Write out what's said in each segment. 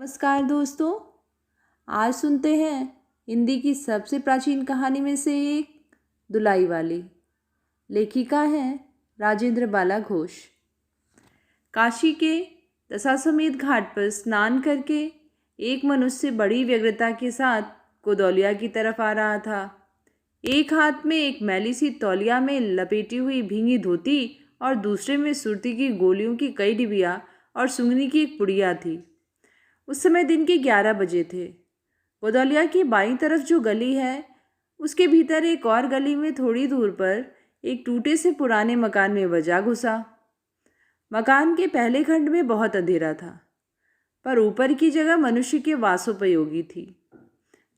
नमस्कार दोस्तों। आज सुनते हैं हिंदी की सबसे प्राचीन कहानी में से एक, दुलाई वाली। लेखिका हैं राजेंद्र बाला घोष। काशी के दशाश्वमेध घाट पर स्नान करके एक मनुष्य बड़ी व्यग्रता के साथ कोदौलिया की तरफ आ रहा था। एक हाथ में एक मैली सी तौलिया में लपेटी हुई भींगी धोती और दूसरे में सुरती की गोलियों की कई डिबिया और सुंगनी की एक पुड़िया थी। उस समय दिन के 11 बजे थे। गोदौलिया की बाईं तरफ जो गली है, उसके भीतर एक और गली में थोड़ी दूर पर एक टूटे से पुराने मकान में वह जा घुसा। मकान के पहले खंड में बहुत अंधेरा था, पर ऊपर की जगह मनुष्य के वासोपयोगी थी।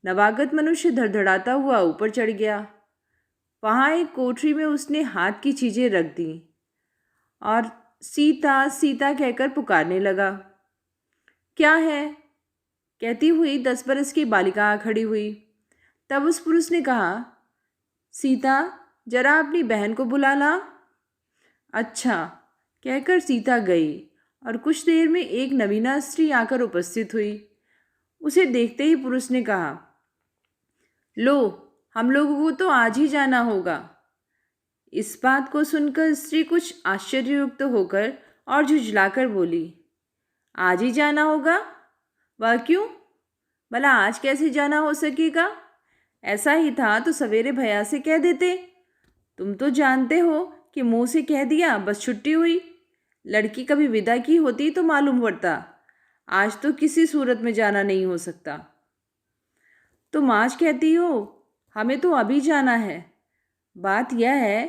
नवागत मनुष्य धड़धड़ाता हुआ ऊपर चढ़ गया। वहाँ एक कोठरी में उसने हाथ की चीज़ें रख दी और सीता सीता कहकर पुकारने लगा। क्या है? कहती हुई 10 बरस की बालिका आ खड़ी हुई। तब उस पुरुष ने कहा, सीता, जरा अपनी बहन को बुला ला। अच्छा, कहकर सीता गई और कुछ देर में एक नवीना स्त्री आकर उपस्थित हुई। उसे देखते ही पुरुष ने कहा, लो, हम लोगों को तो आज ही जाना होगा। इस बात को सुनकर स्त्री कुछ आश्चर्ययुक्त होकर और झुंझलाकर बोली, आज ही जाना होगा? वह क्यों? भला आज कैसे जाना हो सकेगा? ऐसा ही था तो सवेरे भैया से कह देते। तुम तो जानते हो कि मुंह से कह दिया बस छुट्टी हुई। लड़की कभी विदा की होती तो मालूम पड़ता। आज तो किसी सूरत में जाना नहीं हो सकता। तुम आज कहती हो, हमें तो अभी जाना है। बात यह है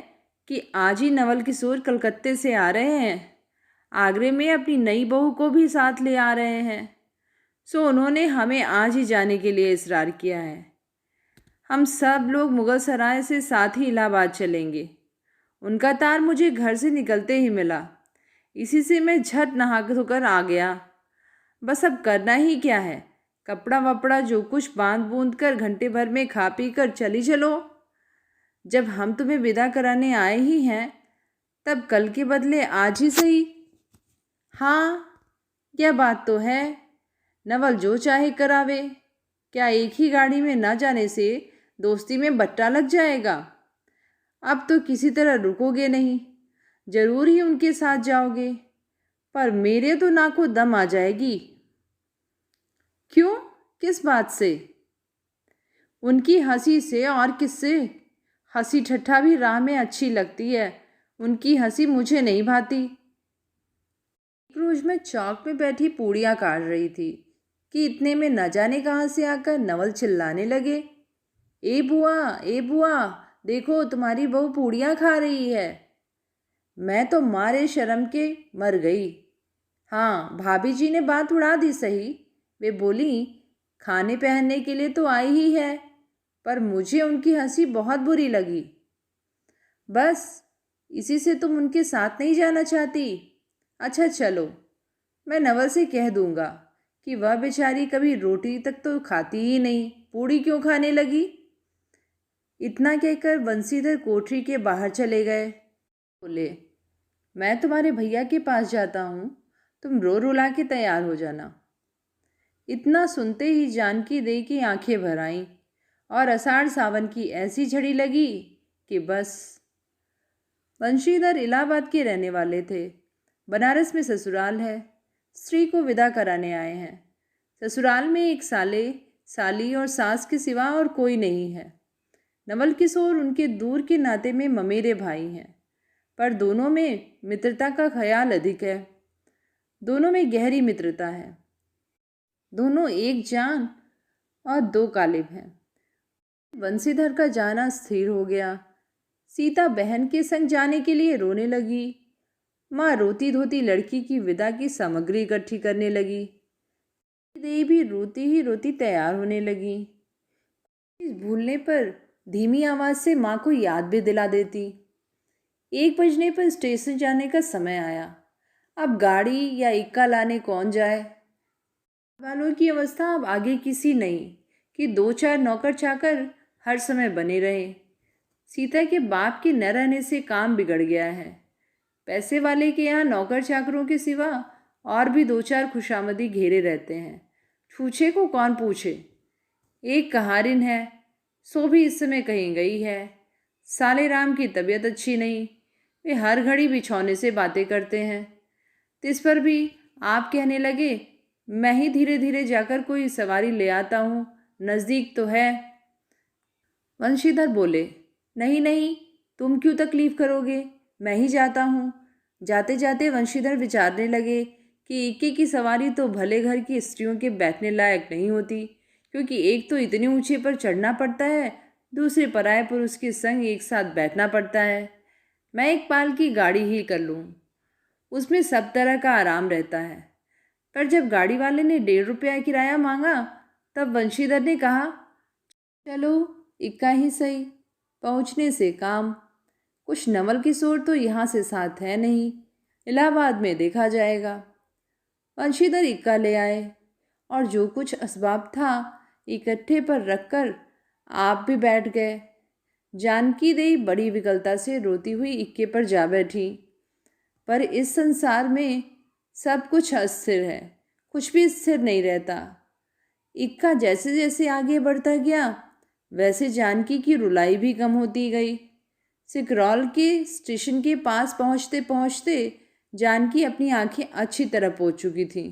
कि आज ही नवल किशोर कलकत्ते से आ रहे हैं। आगरे में अपनी नई बहू को भी साथ ले आ रहे हैं। सो उन्होंने हमें आज ही जाने के लिए इसरार किया है। हम सब लोग मुगल सराय से साथ ही इलाहाबाद चलेंगे। उनका तार मुझे घर से निकलते ही मिला। इसी से मैं झट नहा धोकर आ गया। बस अब करना ही क्या है, कपड़ा वपड़ा जो कुछ बांध बूंद कर घंटे भर में खा पी कर चली चलो। जब हम तुम्हें विदा कराने आए ही हैं, तब कल के बदले आज ही सही। हाँ, यह बात तो है। नवल जो चाहे करावे। क्या एक ही गाड़ी में न जाने से दोस्ती में बट्टा लग जाएगा? अब तो किसी तरह रुकोगे नहीं, जरूर ही उनके साथ जाओगे। पर मेरे तो नाको दम आ जाएगी। क्यों? किस बात से? उनकी हंसी से। और किससे? हंसी ठट्ठा भी राह में अच्छी लगती है, उनकी हंसी मुझे नहीं भाती। एक रोज मैं चौक में बैठी पूड़ियाँ काट रही थी कि इतने में न जाने कहाँ से आकर नवल चिल्लाने लगे, ए बुआ, देखो तुम्हारी बहू पूड़ियाँ खा रही है। मैं तो मारे शर्म के मर गई। हाँ, भाभी जी ने बात उड़ा दी सही। वे बोली, खाने पहनने के लिए तो आई ही है। पर मुझे उनकी हंसी बहुत बुरी लगी। बस इसी से तुम उनके साथ नहीं जाना चाहती? अच्छा चलो, मैं नवल से कह दूंगा कि वह बेचारी कभी रोटी तक तो खाती ही नहीं, पूड़ी क्यों खाने लगी। इतना कहकर बंसीधर कोठरी के बाहर चले गए। बोले, मैं तुम्हारे भैया के पास जाता हूँ, तुम रो रुला के तैयार हो जाना। इतना सुनते ही जानकी दे की आंखें भर आईं और आषाढ़ सावन की ऐसी झड़ी लगी कि बस। बंशीधर इलाहाबाद के रहने वाले थे। बनारस में ससुराल है। स्त्री को विदा कराने आए हैं। ससुराल में एक साले साली और सास के सिवा और कोई नहीं है। नवल किशोर उनके दूर के नाते में ममेरे भाई हैं, पर दोनों में मित्रता का ख्याल अधिक है। दोनों में गहरी मित्रता है। दोनों एक जान और दो कालिब हैं। बंसीधर का जाना स्थिर हो गया। सीता बहन के संग जाने के लिए रोने लगी। माँ रोती धोती लड़की की विदा की सामग्री इकट्ठी करने लगी। देवी भी रोती ही रोती तैयार होने लगी। इस भूलने पर धीमी आवाज से माँ को याद भी दिला देती। 1 बजने पर स्टेशन जाने का समय आया। अब गाड़ी या इक्का लाने कौन जाए? वालों की अवस्था अब आगे किसी नहीं कि 2-4 नौकर चाकर हर समय बने रहे। सीता के बाप के न रहने से काम बिगड़ गया है। पैसे वाले के यहाँ नौकर चाकरों के सिवा और भी 2-4 खुशामदी घेरे रहते हैं, छूछे को कौन पूछे। एक कहारिन है, सो भी इस समय कहीं गई है। साले राम की तबीयत अच्छी नहीं, वे हर घड़ी बिछौने से बातें करते हैं। इस पर भी आप कहने लगे, मैं ही धीरे धीरे जाकर कोई सवारी ले आता हूँ, नज़दीक तो है। वंशीधर बोले, नहीं नहीं, तुम क्यों तकलीफ करोगे, मैं ही जाता हूँ। जाते जाते वंशीधर विचारने लगे कि इक्के की सवारी तो भले घर की स्त्रियों के बैठने लायक नहीं होती, क्योंकि एक तो इतने ऊंचे पर चढ़ना पड़ता है, दूसरे पराये पुरुष के संग एक साथ बैठना पड़ता है। मैं एक पाल की गाड़ी ही कर लूँ, उसमें सब तरह का आराम रहता है। पर जब गाड़ी वाले ने 1.5 रुपया किराया मांगा, तब वंशीधर ने कहा, चलो इक्का ही सही, पहुँचने से काम। कुछ नवल किशोर तो यहाँ से साथ है नहीं, इलाहाबाद में देखा जाएगा। वंशीधर इक्का ले आए और जो कुछ असबाब था इकट्ठे पर रखकर आप भी बैठ गए। जानकी देवी बड़ी विकलता से रोती हुई इक्के पर जा बैठी। पर इस संसार में सब कुछ अस्थिर है, कुछ भी स्थिर नहीं रहता। इक्का जैसे जैसे आगे बढ़ता गया, वैसे जानकी की रुलाई भी कम होती गई। सिकरौल के स्टेशन के पास पहुंचते पहुंचते जानकी अपनी आंखें अच्छी तरह पोंछ चुकी थी।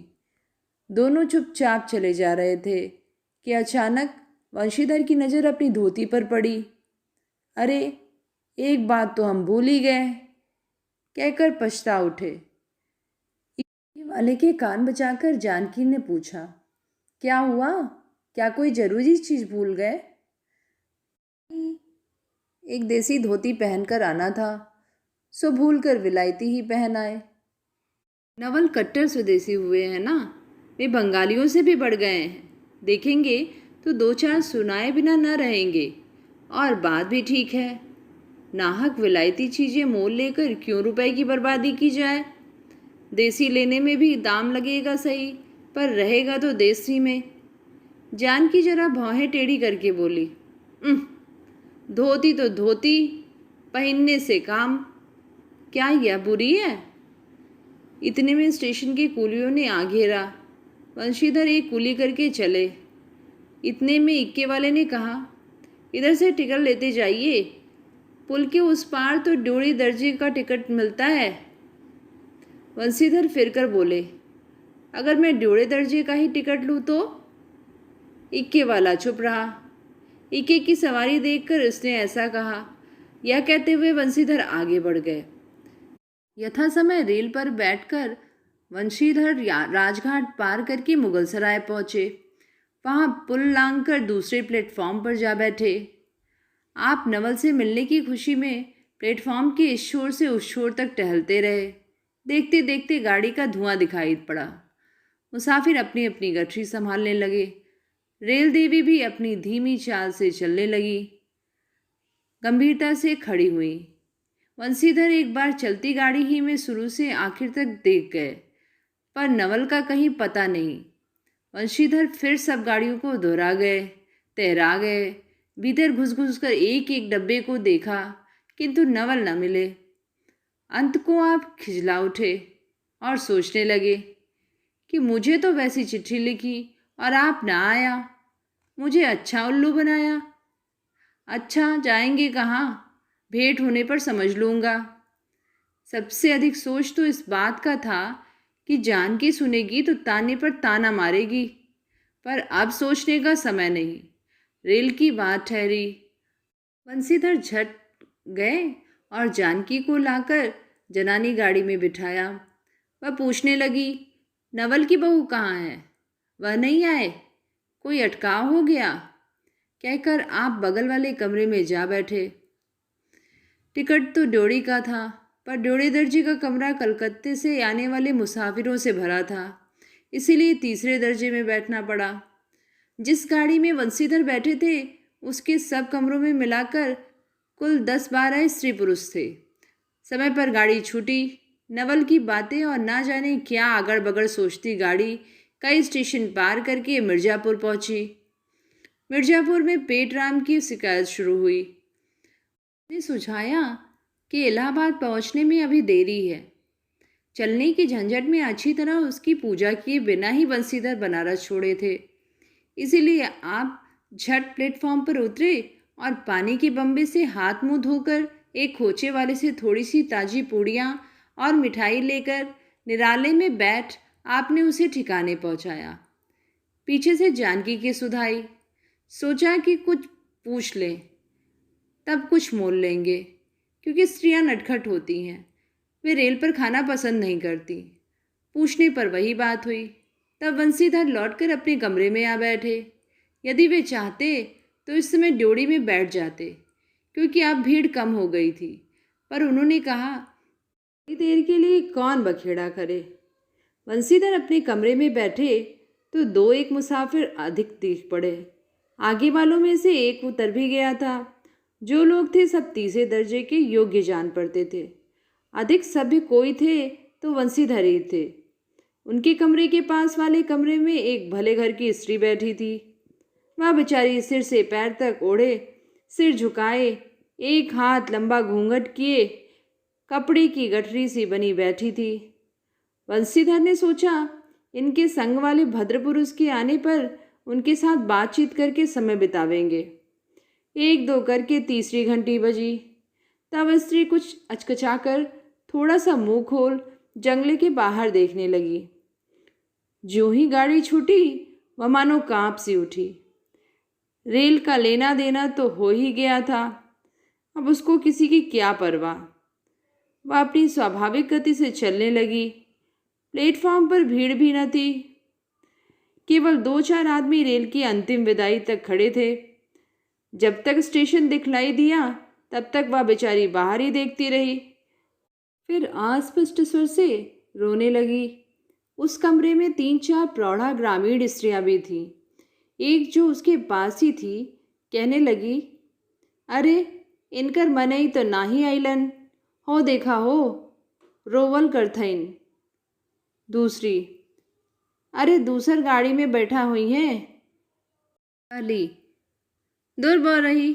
दोनों चुपचाप चले जा रहे थे कि अचानक वंशीधर की नज़र अपनी धोती पर पड़ी। अरे, एक बात तो हम भूल ही गए, कहकर पछता उठे। इक्के वाले के कान बचाकर जानकी ने पूछा, क्या हुआ, क्या कोई जरूरी चीज भूल गए? एक देसी धोती पहनकर आना था, सो भूल कर विलायती ही पहन आए। नवल कट्टर स्वदेशी हुए हैं ना, वे बंगालियों से भी बढ़ गए हैं। देखेंगे तो 2-4 सुनाए बिना न रहेंगे। और बात भी ठीक है, नाहक विलायती चीज़ें मोल लेकर क्यों रुपए की बर्बादी की जाए। देसी लेने में भी दाम लगेगा सही, पर रहेगा तो देसी में। जानकी जरा भौहें टेढ़ी करके बोली, धोती तो धोती, पहनने से काम, क्या यह बुरी है? इतने में स्टेशन के कुलियों ने आ घेरा। वंशीधर एक कुली करके चले। इतने में इक्के वाले ने कहा, इधर से टिकट लेते जाइए, पुल के उस पार तो ड्योढ़ी दर्जे का टिकट मिलता है। वंशीधर फिर कर बोले, अगर मैं ड्योढ़े दर्जे का ही टिकट लूँ तो? इक्के वाला चुप रहा। इक्के की सवारी देखकर उसने ऐसा कहा। यह कहते हुए वंशीधर आगे बढ़ गए। यथा समय रेल पर बैठकर वंशीधर राजघाट पार करके मुगलसराय पहुंचे। वहां पुल लांघकर दूसरे प्लेटफॉर्म पर जा बैठे। आप नवल से मिलने की खुशी में प्लेटफॉर्म के इस छोर से उस छोर तक टहलते रहे। देखते देखते गाड़ी का धुआं दिखाई पड़ा। मुसाफिर अपनी अपनी गठरी संभालने लगे। रेल देवी भी अपनी धीमी चाल से चलने लगी, गंभीरता से खड़ी हुई। वंशीधर एक बार चलती गाड़ी ही में शुरू से आखिर तक देख गए, पर नवल का कहीं पता नहीं। वंशीधर फिर सब गाड़ियों को दोहरा गए, तहरा गए, भीतर घुस घुस कर एक एक डब्बे को देखा, किंतु नवल न मिले। अंत को आप खिजला उठे और सोचने लगे कि मुझे तो वैसी चिट्ठी लिखी और आप ना आया, मुझे अच्छा उल्लू बनाया। अच्छा, जाएंगे कहाँ, भेंट होने पर समझ लूँगा। सबसे अधिक सोच तो इस बात का था कि जानकी सुनेगी तो ताने पर ताना मारेगी, पर अब सोचने का समय नहीं। रेल की बात ठहरी। बंसीधर झट गए और जानकी को लाकर जनानी गाड़ी में बिठाया। वह पूछने लगी, नवल की बहू कहाँ है? वह नहीं आए? कोई अटकाव हो गया? कहकर आप बगल वाले कमरे में जा बैठे। टिकट तो ड्योढ़ी का था, पर ड्योढ़ी दर्जे का कमरा कलकत्ते से आने वाले मुसाफिरों से भरा था, इसीलिए तीसरे दर्जे में बैठना पड़ा। जिस गाड़ी में वंशीधर बैठे थे उसके सब कमरों में मिलाकर कुल 10-12 स्त्री पुरुष थे। समय पर गाड़ी छूटी। नवल की बातें और ना जाने क्या अगड़ बगड़ सोचती गाड़ी कई स्टेशन पार करके मिर्ज़ापुर पहुंची। मिर्ज़ापुर में पेटराम की शिकायत शुरू हुई। उसने सुझाया कि इलाहाबाद पहुंचने में अभी देरी है। चलने की झंझट में अच्छी तरह उसकी पूजा किए बिना ही बंसीधर बनारस छोड़े थे। इसीलिए आप झट प्लेटफॉर्म पर उतरे और पानी के बम्बे से हाथ मुंह धोकर एक खोचे वाले से थोड़ी सी ताजी पूड़ियाँ और मिठाई लेकर निराले में बैठ आपने उसे ठिकाने पहुंचाया। पीछे से जानकी की सुधाई। सोचा कि कुछ पूछ लें, तब कुछ मोल लेंगे, क्योंकि स्त्रियां नटखट होती हैं। वे रेल पर खाना पसंद नहीं करती। पूछने पर वही बात हुई। तब बंसीधर लौटकर अपने कमरे में आ बैठे। यदि वे चाहते तो इस समय ड्योढ़ी में बैठ जाते, क्योंकि अब भीड़ कम हो गई थी। पर उन्होंने कहा, थोड़ी देर के लिए कौन बखेड़ा करे। बंसीधर अपने कमरे में बैठे तो दो एक मुसाफिर अधिक दिख पड़े। आगे वालों में से एक उतर भी गया था। जो लोग थे सब तीसरे दर्जे के योग्य जान पड़ते थे। अधिक सभ्य कोई थे तो बंसीधर ही थे। उनके कमरे के पास वाले कमरे में एक भले घर की स्त्री बैठी थी। वह बेचारी सिर से पैर तक ओढ़े, सिर झुकाए, एक हाथ लंबा घूंघट किए, कपड़े की गठरी सी बनी बैठी थी। बंसीधर ने सोचा, इनके संग वाले भद्र पुरुष के आने पर उनके साथ बातचीत करके समय बितावेंगे। एक दो करके तीसरी घंटी बजी। तब स्त्री कुछ अचकचाकर थोड़ा सा मुंह खोल जंगले के बाहर देखने लगी। ज्यों ही गाड़ी छूटी वह मानो कांप सी उठी। रेल का लेना देना तो हो ही गया था, अब उसको किसी की क्या परवाह। वह अपनी स्वाभाविक गति से चलने लगी। प्लेटफॉर्म पर भीड़ भी न थी। केवल दो चार आदमी रेल की अंतिम विदाई तक खड़े थे। जब तक स्टेशन दिखलाई दिया तब तक वह बेचारी बाहर ही देखती रही। फिर अस्पष्ट स्वर से रोने लगी। उस कमरे में तीन चार प्रौढ़ा ग्रामीण स्त्रियां भी थीं। एक जो उसके पास ही थी कहने लगी, अरे इनकर मनई तो ना ही आइलन हो, देखा हो रोवल करथइन। दूसरी, अरे दूसर गाड़ी में बैठा हुई हैं। पहली, दूर बो रही,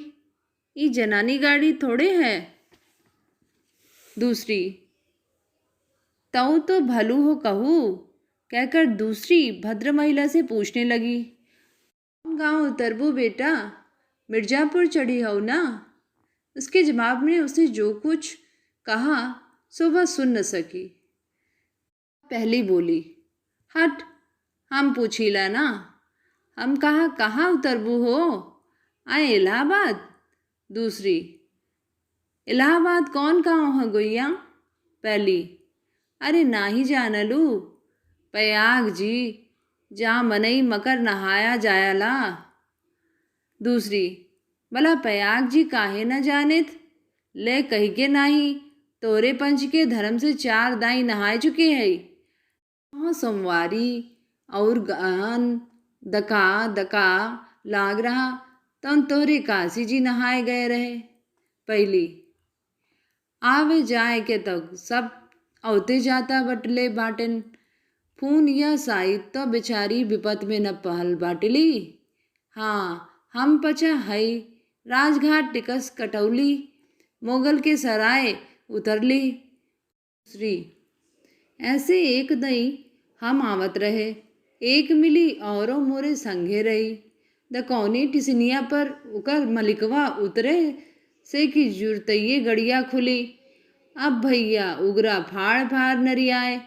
ये जनानी गाड़ी थोड़े है। दूसरी, तऊ तो भलू हो कहू, कहकर दूसरी भद्र महिला से पूछने लगी, कौन गांव उतरबो बेटा, मिर्जापुर चढ़ी हो ना। उसके जवाब में उसने जो कुछ कहा सो वह सुन न सकी। पहली बोली, हट हम पूछीला ना, हम कहाँ उतरबू हो, आए इलाहाबाद। दूसरी, इलाहाबाद कौन गाँव है गोइया। पहली, अरे ना ही जानलू, प्रयाग जी, जहाँ मनई मकर नहाया जायला। दूसरी, भला प्रयाग जी काहे न जानित, ले कही के नाही, तोरे पंच के धर्म से 4 दाई नहाए चुके हैं। वहाँ सोमवारी और गान दका दका लाग रहा, तब तोरे काशी जी नहाए गए रहे। पहली, आवे जाए के तक सब औते जाता बटले बाटन, खून या साहित तो बेचारी विपत में न पहल बाटली। हाँ हम पचा हई, राजघाट टिकस कटौली, मोगल के सराय उतरली। दूसरी, ऐसे एक दई हम आवत रहे, एक मिली औरों मोरे संगे रही। द कौनी टिसनिया पर उकर मलिकवा उतरे से कि जुरतइये गड़िया खुली। अब भैया उगरा फाड़ फाड़ नरियाए,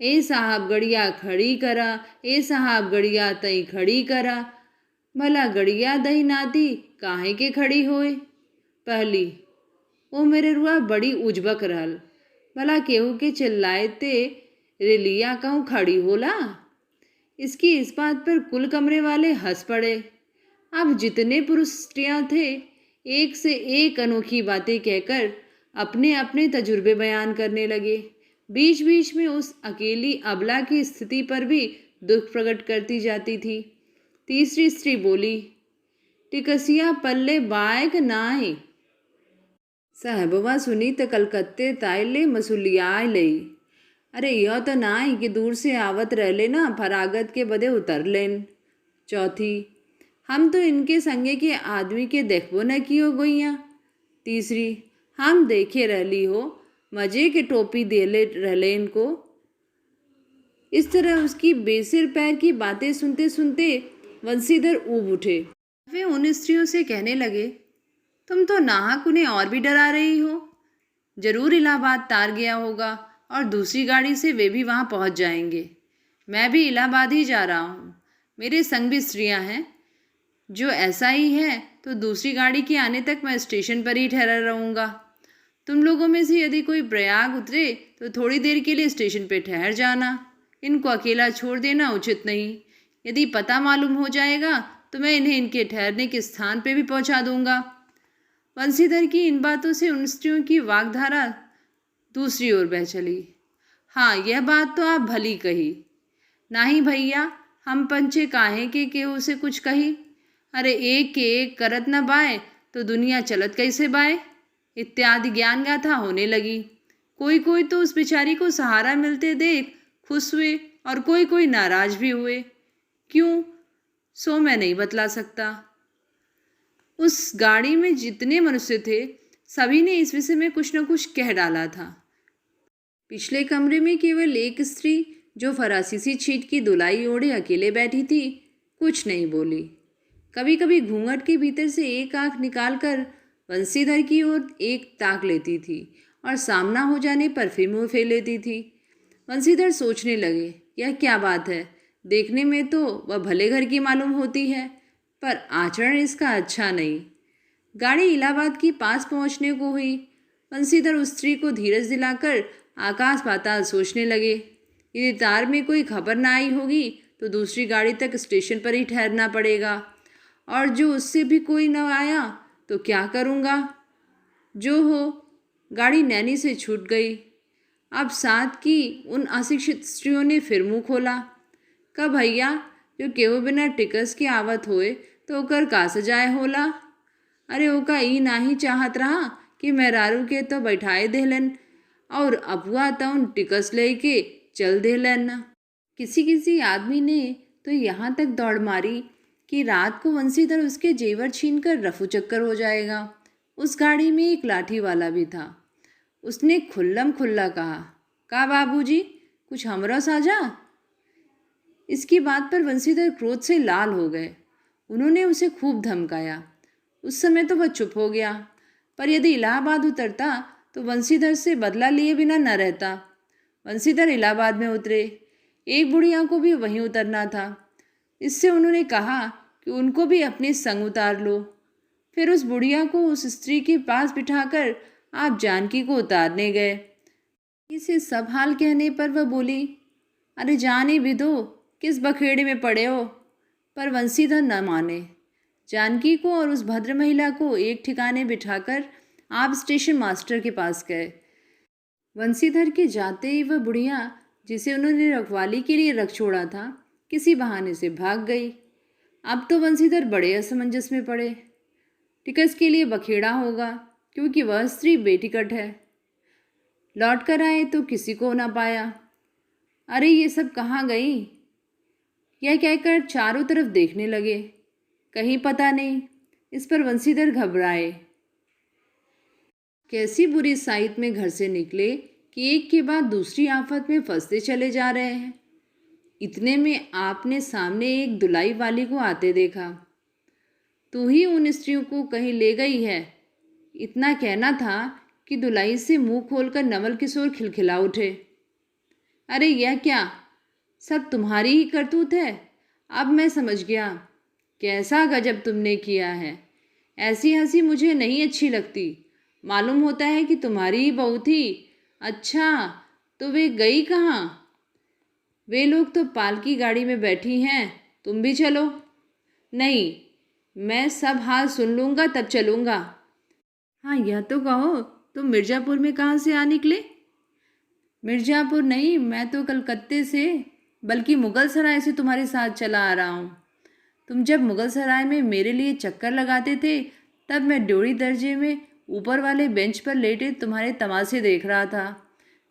ए साहब गड़िया खड़ी करा, ए साहब गड़िया तई खड़ी करा। भला गड़िया दही नाती काहे के खड़ी होए। पहली, वो मेरे रुआ बड़ी उजबक रहल, भला केहू के चिल्लाए ते रेलिया कहूँ खड़ी होला। इसकी इस बात पर कुल कमरे वाले हंस पड़े। अब जितने पुरुष स्त्रियाँ थे एक से एक अनोखी बातें कहकर अपने अपने तजुर्बे बयान करने लगे। बीच बीच में उस अकेली अबला की स्थिति पर भी दुख प्रकट करती जाती थी। तीसरी स्त्री बोली, टिकसिया पल्ले बायक नाई। साहबवा सुनी तो कलकत्ते ताइले मसूलिया लई। अरे यह तो नाई कि दूर से आवत रहले ना, फरागत के बदे उतर लेन। चौथी, हम तो इनके संगे के आदमी के देखबो न कियो गोइया। तीसरी, हम देखे रहली हो, मजे के टोपी देले रहले इनको। इस तरह उसकी बेसिर पैर की बातें सुनते सुनते वंशीधर ऊब उठे। वे उन स्त्रियों से कहने लगे, तुम तो नाहक उन्हें और भी डरा रही हो। जरूर इलाहाबाद तार गया होगा और दूसरी गाड़ी से वे भी वहां पहुंच जाएंगे। मैं भी इलाहाबाद ही जा रहा हूँ। मेरे संग भी स्त्रियां हैं। जो ऐसा ही है तो दूसरी गाड़ी के आने तक मैं स्टेशन पर ही ठहरा रहूँगा। तुम लोगों में से यदि कोई प्रयाग उतरे तो थोड़ी देर के लिए स्टेशन पर ठहर जाना। इनको अकेला छोड़ देना उचित नहीं। यदि पता मालूम हो जाएगा तो मैं इन्हें इनके ठहरने के स्थान पर भी पहुंचा दूंगा। वंशीधर की इन बातों से उन स्त्रियों की वाग्धारा दूसरी ओर बह चली। हाँ, यह बात तो आप भली कही। नाही भैया, हम पंचे काहे के केहू से कुछ कही। अरे एक के एक करत न बाए तो दुनिया चलत कैसे बाए, इत्यादि ज्ञान गाथा होने लगी। कोई कोई तो उस बेचारी को सहारा मिलते देख खुश हुए और कोई कोई नाराज भी हुए। क्यों, सो मैं नहीं बतला सकता। उस गाड़ी में जितने मनुष्य थे सभी ने इस विषय में कुछ न कुछ कह डाला था। पिछले कमरे में केवल एक स्त्री जो फरासीसी छीट की दुलाई ओढ़े अकेले बैठी थी, कुछ नहीं बोली। कभी कभी घूंघट के भीतर से एक आंख निकालकर वंशीधर की ओर एक ताक लेती थी और सामना हो जाने पर फिर मुंह फेर लेती थी। वंशीधर सोचने लगे, यह क्या बात है। देखने में तो वह भले घर की मालूम होती है, पर आचरण इसका अच्छा नहीं। गाड़ी इलाहाबाद के पास पहुंचने को हुई। वंशीधर उस स्त्री को धीरज दिलाकर आकाश पाताल सोचने लगे। यदि तार में कोई खबर ना आई होगी तो दूसरी गाड़ी तक स्टेशन पर ही ठहरना पड़ेगा, और जो उससे भी कोई न आया तो क्या करूँगा। जो हो, गाड़ी नैनी से छूट गई। अब साथ की उन अशिक्षित स्त्रियों ने फिर मुँह खोला। कब भैया, जो केहू बिना टिकस के आवत होए तो ओकर का सजाए होला। अरे ओका ई नाही चाहत रहा कि मेहरारू के तो बैठाए देलन और अपुआ तउन टिकस लेके चल देलन। किसी किसी आदमी ने तो यहाँ तक दौड़ मारी कि रात को वंशीधर उसके जेवर छीन कर रफू चक्कर हो जाएगा। उस गाड़ी में एक लाठी वाला भी था। उसने खुल्लम खुल्ला कहा, का बाबूजी, कुछ हमरो साझा। इसकी बात पर वंशीधर क्रोध से लाल हो गए। उन्होंने उसे खूब धमकाया। उस समय तो वह चुप हो गया, पर यदि इलाहाबाद उतरता तो वंशीधर से बदला लिए बिना न रहता। वंशीधर इलाहाबाद में उतरे। एक बुढ़िया को भी वहीं उतरना था। इससे उन्होंने कहा कि उनको भी अपने संग उतार लो। फिर उस बुढ़िया को उस स्त्री के पास बिठाकर आप जानकी को उतारने गए। इसे सब हाल कहने पर वह बोली, अरे जाने भी दो, किस बखेड़े में पड़े हो। पर वंशीधर न माने। जानकी को और उस भद्र महिला को एक ठिकाने बिठाकर आप स्टेशन मास्टर के पास गए। वंशीधर के जाते ही वह बुढ़िया, जिसे उन्होंने रखवाली के लिए रख छोड़ा था, किसी बहाने से भाग गई। अब तो वंशीधर बड़े असमंजस में पड़े। टिकस के लिए बखेड़ा होगा, क्योंकि वह स्त्री बेटिकट है। लौट कर आए तो किसी को ना पाया। अरे ये सब कहाँ गई, यह कहकर चारों तरफ देखने लगे। कहीं पता नहीं। इस पर वंशीधर घबराए। कैसी बुरी साइत में घर से निकले कि एक के बाद दूसरी आफत में फंसते चले जा रहे हैं। इतने में आपने सामने एक दुलाई वाली को आते देखा। तू ही उन स्त्रियों को कहीं ले गई है, इतना कहना था कि दुलाई से मुंह खोलकर नवल किशोर खिलखिला उठे। अरे यह क्या, सब तुम्हारी ही करतूत है। अब मैं समझ गया, कैसा गजब तुमने किया है। ऐसी हंसी मुझे नहीं अच्छी लगती। मालूम होता है कि तुम्हारी ही बहू थी। अच्छा, तो वे गई कहाँ? वे लोग तो पालकी गाड़ी में बैठी हैं, तुम भी चलो। नहीं, मैं सब हाल सुन लूँगा तब चलूँगा। हाँ, यह तो कहो, तुम मिर्ज़ापुर में कहाँ से आ निकले? मिर्ज़ापुर नहीं, मैं तो कलकत्ते से, बल्कि मुगल सराय से तुम्हारे साथ चला आ रहा हूँ। तुम जब मुगल सराय में मेरे लिए चक्कर लगाते थे, तब मैं ड्योढ़ी दर्जे में ऊपर वाले बेंच पर लेटे तुम्हारे तमाशे देख रहा था।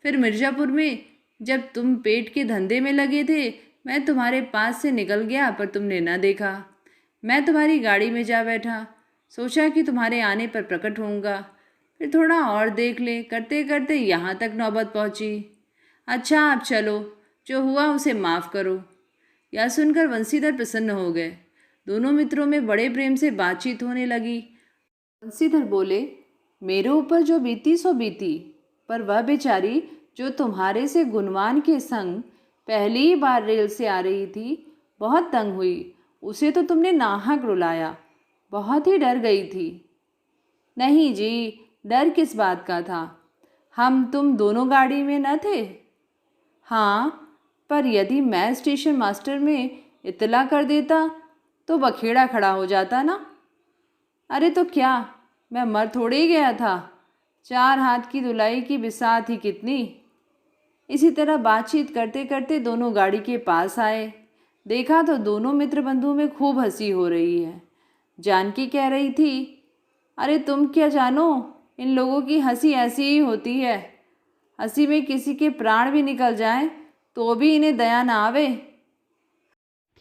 फिर मिर्ज़ापुर में जब तुम पेट के धंधे में लगे थे, मैं तुम्हारे पास से निकल गया, पर तुमने न देखा। मैं तुम्हारी गाड़ी में जा बैठा, सोचा कि तुम्हारे आने पर प्रकट होऊंगा। फिर थोड़ा और देख ले करते करते यहाँ तक नौबत पहुँची। अच्छा, आप चलो, जो हुआ उसे माफ़ करो। यह सुनकर वंशीधर प्रसन्न हो गए। दोनों मित्रों में बड़े प्रेम से बातचीत होने लगी। बंसीधर बोले, मेरे ऊपर जो बीती सो बीती, पर वह बेचारी जो तुम्हारे से गुणवान के संग पहली ही बार रेल से आ रही थी, बहुत तंग हुई। उसे तो तुमने नाहक रुलाया, बहुत ही डर गई थी। नहीं जी, डर किस बात का था, हम तुम दोनों गाड़ी में न थे। हाँ, पर यदि मैं स्टेशन मास्टर में इतला कर देता तो बखेड़ा खड़ा हो जाता ना। अरे तो क्या, मैं मर थोड़े ही गया था, 4 हाथ की धुलाई की बिसात ही कितनी। इसी तरह बातचीत करते करते दोनों गाड़ी के पास आए। देखा तो दोनों मित्र बंधुओं में खूब हंसी हो रही है। जानकी कह रही थी, अरे तुम क्या जानो, इन लोगों की हंसी ऐसी ही होती है। हंसी में किसी के प्राण भी निकल जाएं तो भी इन्हें दया ना आवे।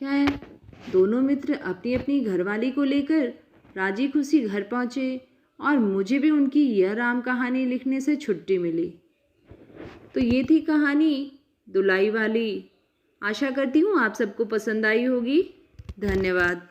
क्या है, दोनों मित्र अपनी अपनी घरवाली को लेकर राजी खुशी घर पहुँचे और मुझे भी उनकी यह राम कहानी लिखने से छुट्टी मिली। तो ये थी कहानी दुलाई वाली। आशा करती हूँ आप सबको पसंद आई होगी। धन्यवाद।